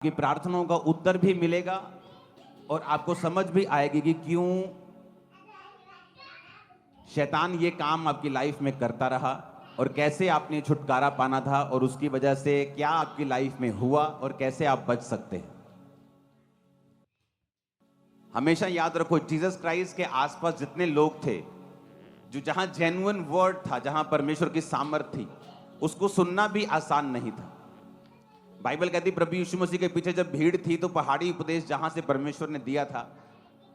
कि प्रार्थनाओं का उत्तर भी मिलेगा और आपको समझ भी आएगी कि क्यों शैतान ये काम आपकी लाइफ में करता रहा और कैसे आपने छुटकारा पाना था और उसकी वजह से क्या आपकी लाइफ में हुआ और कैसे आप बच सकते हैं। हमेशा याद रखो, जीसस क्राइस्ट के आसपास जितने लोग थे, जो जहां जेन्युइन वर्ड था, जहां परमेश्वर की सामर्थ थी, उसको सुनना भी आसान नहीं था। बाइबल कहती प्रभु यीशु मसीह के पीछे जब भीड़ थी तो पहाड़ी उपदेश जहां से परमेश्वर ने दिया था,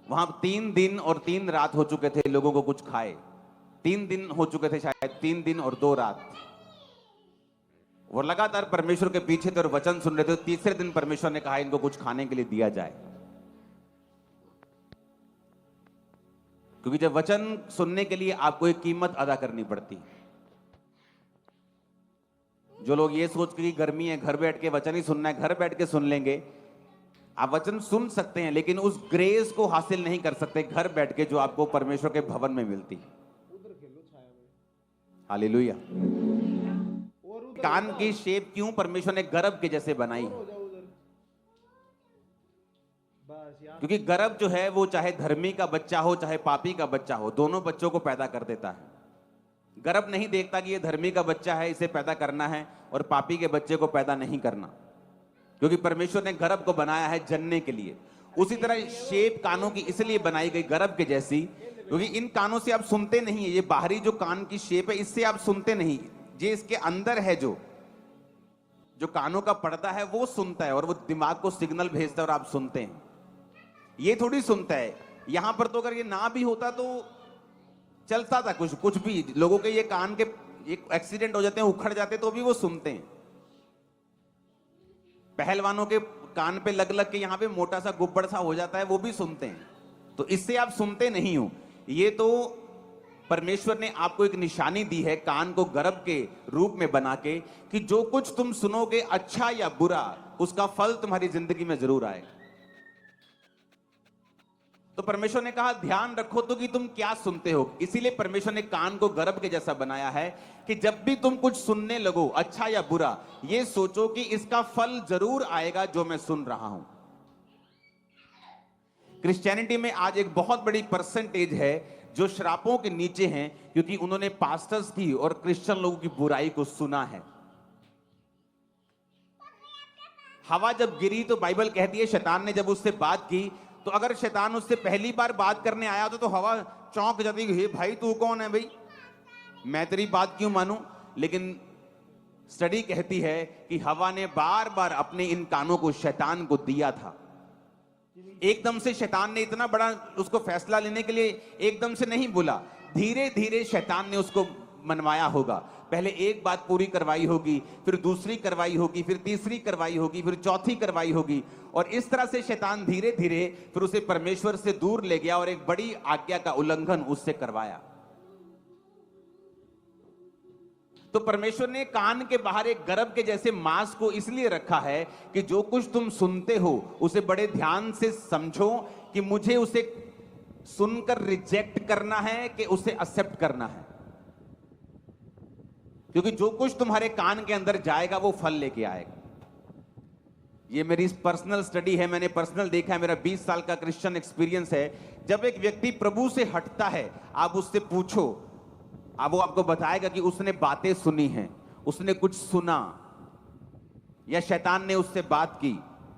वहां 3 दिन और 3 रात हो चुके थे लोगों को कुछ खाए। 3 दिन हो चुके थे, शायद 3 दिन और 2 रात। वो लगातार परमेश्वर के पीछे थे और वचन सुन रहे थे। तीसरे दिन परमेश्वर ने कहा इनको कुछ खाने के लिए दिया जाए, क्योंकि जब वचन सुनने के लिए आपको एक कीमत अदा करनी पड़ती। जो लोग ये सोच के कि गर्मी है, घर बैठ के वचन ही सुनना है, घर बैठ के सुन लेंगे। आप वचन सुन सकते हैं लेकिन उस ग्रेस को हासिल नहीं कर सकते घर बैठ के जो आपको परमेश्वर के भवन में मिलती है। हालेलुया। कान की शेप क्यों परमेश्वर ने गर्भ के जैसे बनाई है? क्योंकि गर्भ जो है वो चाहे धर्मी का बच्चा हो चाहे पापी का बच्चा हो, दोनों बच्चों को पैदा कर देता है। गर्भ नहीं देखता कि ये धर्मी का बच्चा है, इसे पैदा करना है, और पापी के बच्चे को पैदा नहीं करना, क्योंकि परमेश्वर ने गर्भ को बनाया है जनने के लिए। उसी तरह शेप कानों की इसलिए बनाई गई गर्भ के जैसी, क्योंकि इन कानों से आप सुनते नहीं है। ये बाहरी जो कान की शेप है इससे आप सुनते नहीं, ये इसके अंदर है जो कानों का पर्दा है वो सुनता है और वो दिमाग को सिग्नल भेजता है और आप सुनते हैं। ये थोड़ी सुनता है। यहां पर तो अगर ये ना भी होता तो चलता था कुछ भी। लोगों के ये कान के एक एक्सीडेंट हो जाते हैं, उखड़ जाते तो भी वो सुनते हैं। पहलवानों के कान पे लग लग के यहां पे मोटा सा गुब्बड़ सा हो जाता है, वो भी सुनते हैं। तो इससे आप सुनते नहीं हो। ये तो परमेश्वर ने आपको एक निशानी दी है कान को गर्भ के रूप में बना के, कि जो कुछ तुम सुनोगे अच्छा या बुरा, उसका फल तुम्हारी जिंदगी में जरूर आएगा। तो परमेश्वर ने कहा ध्यान रखो तो कि तुम क्या सुनते हो। इसीलिए परमेश्वर ने कान को गर्भ के जैसा बनाया है कि जब भी तुम कुछ सुनने लगो, अच्छा या बुरा, ये सोचो कि इसका फल जरूर आएगा जो मैं सुन रहा हूं। क्रिश्चियनिटी में आज एक बहुत बड़ी परसेंटेज है जो श्रापों के नीचे हैं, क्योंकि उन्होंने पास्टर्स की और क्रिश्चियन लोगों की बुराई को सुना है। हवा जब गिरी तो बाइबल कहती है शैतान ने जब उससे बात की, तो अगर शैतान उससे पहली बार बात करने आया तो हवा चौंक जाती है, भाई तू कौन है भाई, मैं तेरी बात क्यों मानूं। लेकिन स्टडी कहती है कि हवा ने बार बार अपने इन कानों को शैतान को दिया था। एकदम से शैतान ने इतना बड़ा उसको फैसला लेने के लिए एकदम से नहीं बोला, धीरे धीरे शैतान ने उसको मनवाया होगा। पहले एक बात पूरी करवाई होगी, फिर दूसरी करवाई होगी, फिर तीसरी करवाई होगी, फिर चौथी करवाई होगी, और इस तरह से शैतान धीरे धीरे फिर उसे परमेश्वर से दूर ले गया और एक बड़ी आज्ञा का उल्लंघन उससे करवाया। तो परमेश्वर ने कान के बाहर एक गर्भ के जैसे मांस को इसलिए रखा है कि जो कुछ तुम सुनते हो उसे बड़े ध्यान से समझो कि मुझे उसे सुनकर रिजेक्ट करना है कि उसे एक्सेप्ट करना है। क्योंकि जो कुछ तुम्हारे कान के अंदर जाएगा वो फल लेके आएगा। ये मेरी पर्सनल स्टडी है, मैंने पर्सनल देखा है, मेरा 20 साल का क्रिश्चियन एक्सपीरियंस है। जब एक व्यक्ति प्रभु से हटता है, आप उससे पूछो, अब वो आपको बताएगा कि उसने बातें सुनी हैं, उसने कुछ सुना, या शैतान ने उससे बात की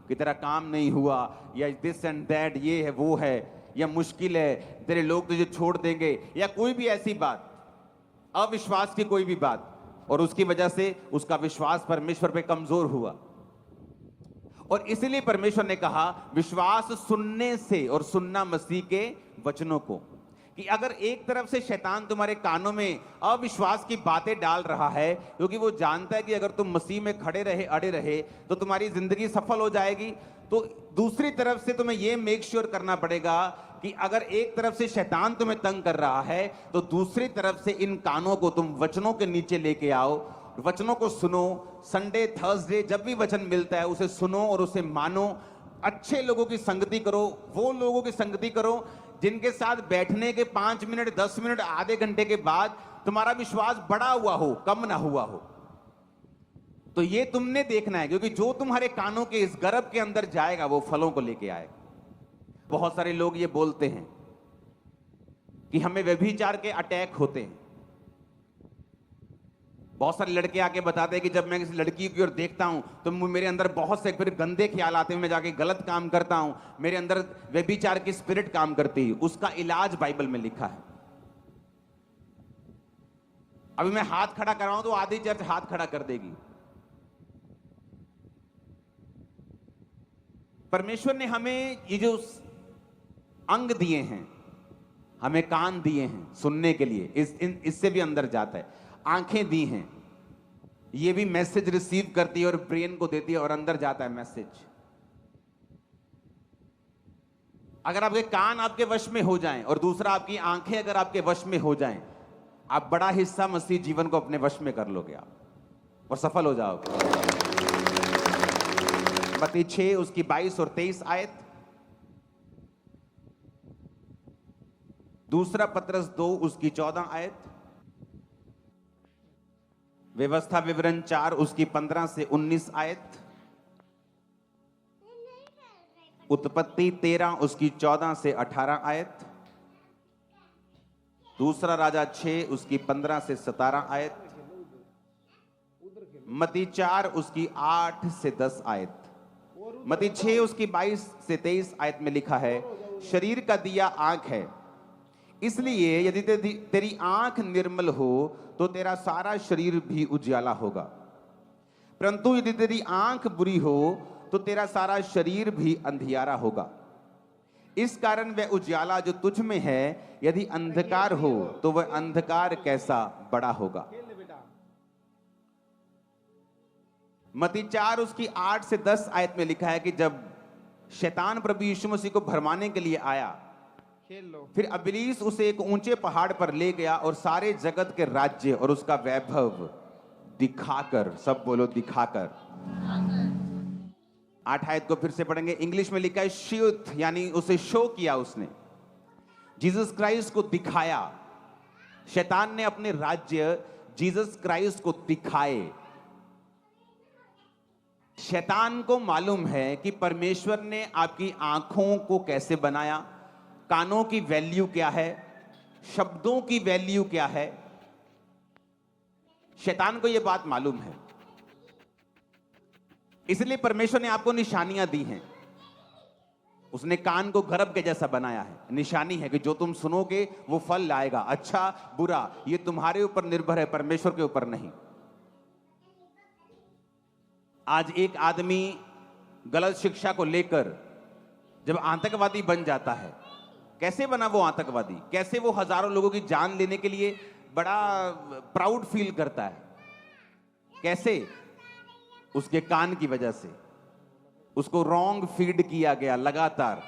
कि तेरा काम नहीं हुआ, या दिस एंड दैट, ये है वो है, या मुश्किल है, तेरे लोग तुझे छोड़ देंगे, या कोई भी ऐसी बात, अविश्वास की कोई भी बात, और उसकी वजह से उसका विश्वास परमेश्वर पे कमजोर हुआ। और इसलिए परमेश्वर ने कहा विश्वास सुनने से, और सुनना मसीह के वचनों को। कि अगर एक तरफ से शैतान तुम्हारे कानों में अविश्वास की बातें डाल रहा है, क्योंकि वो जानता है कि अगर तुम मसीह में खड़े रहे, अड़े रहे, तो तुम्हारी जिंदगी सफल हो जाएगी, तो दूसरी तरफ से तुम्हें यह मेक श्योर करना पड़ेगा कि अगर एक तरफ से शैतान तुम्हें तंग कर रहा है, तो दूसरी तरफ से इन कानों को तुम वचनों के नीचे लेके आओ, वचनों को सुनो। संडे थर्सडे जब भी वचन मिलता है उसे सुनो और उसे मानो। अच्छे लोगों की संगति करो, वो लोगों की संगति करो जिनके साथ बैठने के 5 मिनट, 10 मिनट, आधे घंटे के बाद तुम्हारा विश्वास बढ़ा हुआ हो, कम ना हुआ हो। तो ये तुमने देखना है, क्योंकि जो तुम्हारे कानों के इस गर्भ के अंदर जाएगा वो फलों को लेके आएगा। बहुत सारे लोग ये बोलते हैं कि हमें व्यभिचार के अटैक होते हैं। बहुत सारे लड़के आके बताते हैं कि जब मैं किसी लड़की की ओर देखता हूं तो मेरे अंदर बहुत से फिर गंदे ख्याल आते हैं, मैं जाके गलत काम करता हूं, मेरे अंदर व्यभिचार की स्पिरिट काम करती है। उसका इलाज बाइबल में लिखा है। अभी मैं हाथ खड़ा कराऊं तो आधी चर्च हाथ खड़ा कर देगी। परमेश्वर ने हमें ये जो अंग दिए हैं, हमें कान दिए हैं सुनने के लिए, इससे भी अंदर जाता है। आंखें दी हैं, ये भी मैसेज रिसीव करती है और ब्रेन को देती है और अंदर जाता है मैसेज। अगर आपके कान आपके वश में हो जाएं और दूसरा आपकी आंखें अगर आपके वश में हो जाएं, आप बड़ा हिस्सा मसीह जीवन को अपने वश में कर लोगे आप और सफल हो जाओगे। मत्ती 6 उसकी 22 और 23 आयत, दूसरा पतरस 2 उसकी 14 आयत, व्यवस्था विवरण 4 उसकी 15 से 19 आयत, उत्पत्ति 13 उसकी 14 से 18 आयत, दूसरा राजा 6 उसकी 15 से 17 आयत, मत्ती 4 उसकी 8 से 10 आयत, मत्ती 6 उसकी 22 से 23 आयत में लिखा है, शरीर का दिया आंख है, इसलिए यदि तेरी आंख निर्मल हो तो तेरा सारा शरीर भी उजाला होगा, परंतु यदि तेरी आंख बुरी हो तो तेरा सारा शरीर भी अंधियारा होगा। इस कारण वह उजाला जो तुझ में है यदि अंधकार हो तो वह अंधकार कैसा बड़ा होगा। मत्ती 4 उसकी 8 से 10 आयत में लिखा है कि जब शैतान प्रभु यीशु मसीह को भरमाने के लिए आया, फिर इब्लीस उसे एक ऊंचे पहाड़ पर ले गया और सारे जगत के राज्य और उसका वैभव दिखाकर, सब बोलो दिखाकर। 8 आयत को फिर से पढ़ेंगे, इंग्लिश में लिखा है शोथ, यानी उसे शो किया उसने, जीसस क्राइस्ट को दिखाया। शैतान ने अपने राज्य जीसस क्राइस्ट को दिखाए। शैतान को मालूम है कि परमेश्वर ने आपकी आंखों को कैसे बनाया, कानों की वैल्यू क्या है, शब्दों की वैल्यू क्या है। शैतान को यह बात मालूम है, इसलिए परमेश्वर ने आपको निशानियां दी हैं। उसने कान को गर्भ के जैसा बनाया है, निशानी है कि जो तुम सुनोगे वो फल लाएगा, अच्छा बुरा ये तुम्हारे ऊपर निर्भर है, परमेश्वर के ऊपर नहीं। आज एक आदमी गलत शिक्षा को लेकर जब आतंकवादी बन जाता है, कैसे बना वो आतंकवादी, कैसे वो हजारों लोगों की जान लेने के लिए बड़ा प्राउड फील करता है, कैसे? उसके कान की वजह से। उसको रॉन्ग फीड किया गया, लगातार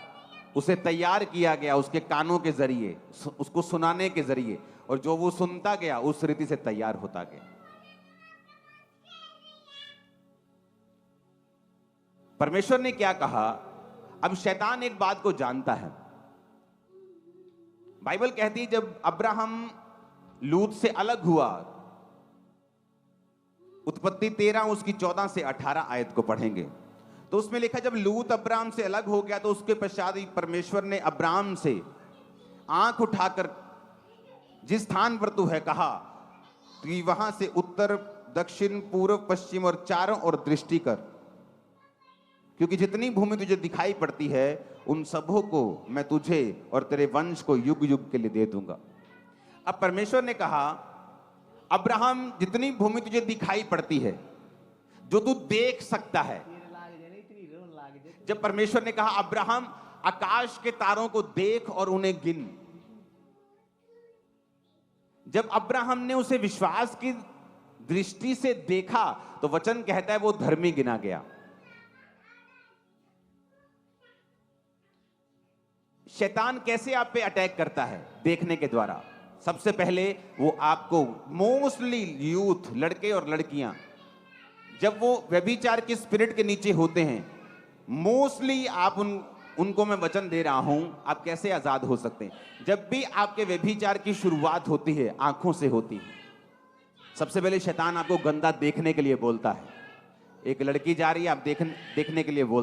उसे तैयार किया गया उसके कानों के जरिए, उसको सुनाने के जरिए, और जो वो सुनता गया उस रीति से तैयार होता गया। परमेश्वर ने क्या कहा? अब शैतान एक बात को जानता है। बाइबल कहती है जब अब्राहम लूत से अलग हुआ, उत्पत्ति 13 उसकी 14 से 18 आयत को पढ़ेंगे तो उसमें लिखा जब लूत अब्राहम से अलग हो गया तो उसके पश्चात परमेश्वर ने अब्राहम से आंख उठाकर जिस स्थान पर तू है कहा कि वहां से उत्तर दक्षिण पूर्व पश्चिम और चारों ओर दृष्टि कर, क्योंकि जितनी भूमि तुझे दिखाई पड़ती है उन सबों को मैं तुझे और तेरे वंश को युग युग के लिए दे दूंगा। अब परमेश्वर ने कहा अब्राहम जितनी भूमि तुझे दिखाई पड़ती है, जो तू देख सकता है, जब परमेश्वर ने कहा अब्राहम आकाश के तारों को देख और उन्हें गिन, जब अब्राहम ने उसे विश्वास की दृष्टि से देखा तो वचन कहता है वो धर्मी गिना गया। शैतान कैसे आप पे अटैक करता है? देखने के द्वारा। सबसे पहले वो आपको, मोस्टली यूथ, लड़के और लड़कियां, जब वो व्यभिचार की स्पिरिट के नीचे होते हैं, मोस्टली आप उनको मैं वचन दे रहा हूं, आप कैसे आजाद हो सकते हैं। जब भी आपके व्यभिचार की शुरुआत होती है आंखों से होती है। सबसे पहले शैतान आपको गंदा देखने के लिए बोलता है, एक लड़की जा रही है, आप देखने के लिए बोल